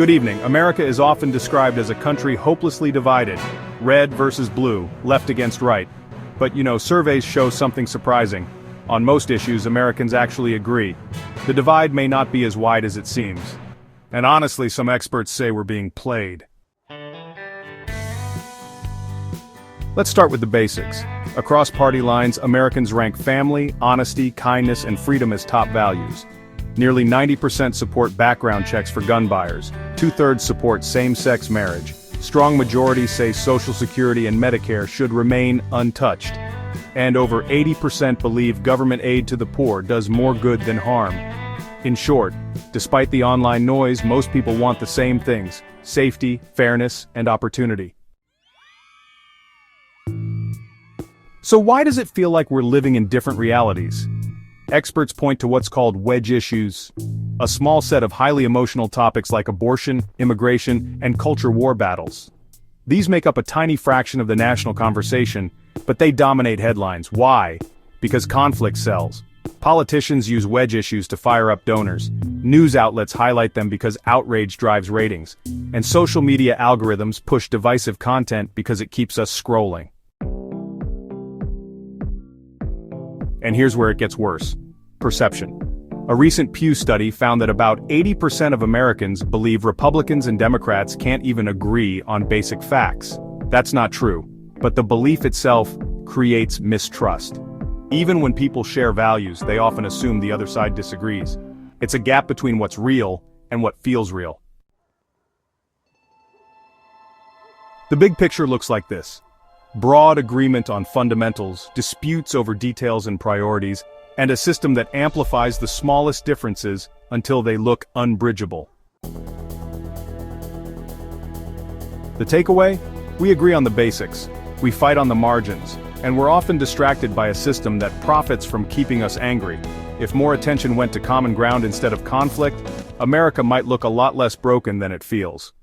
Good evening. America is often described as a country hopelessly divided, red versus blue, left against right. But surveys show something surprising. On most issues, Americans actually agree. The divide may not be as wide as it seems. And honestly, some experts say we're being played. Let's start with the basics. Across party lines, Americans rank family, honesty, kindness, and freedom as top values. Nearly 90% support background checks for gun buyers. 2/3 support same-sex marriage. Strong majorities say Social Security and Medicare should remain untouched. And over 80% believe government aid to the poor does more good than harm. In short, despite the online noise, most people want the same things: safety, fairness, and opportunity. So why does it feel like we're living in different realities? Experts point to what's called wedge issues, a small set of highly emotional topics like abortion, immigration, and culture war battles. These make up a tiny fraction of the national conversation, but they dominate headlines. Why? Because conflict sells. Politicians use wedge issues to fire up donors. News outlets highlight them because outrage drives ratings. And social media algorithms push divisive content because it keeps us scrolling. And here's where it gets worse. Perception. A recent Pew study found that about 80% of Americans believe Republicans and Democrats can't even agree on basic facts. That's not true, but the belief itself creates mistrust. Even when people share values, they often assume the other side disagrees. It's a gap between what's real and what feels real. The big picture looks like this. Broad agreement on fundamentals, disputes over details and priorities, and a system that amplifies the smallest differences until they look unbridgeable. The takeaway? We agree on the basics, we fight on the margins, and we're often distracted by a system that profits from keeping us angry. If more attention went to common ground instead of conflict, America might look a lot less broken than it feels.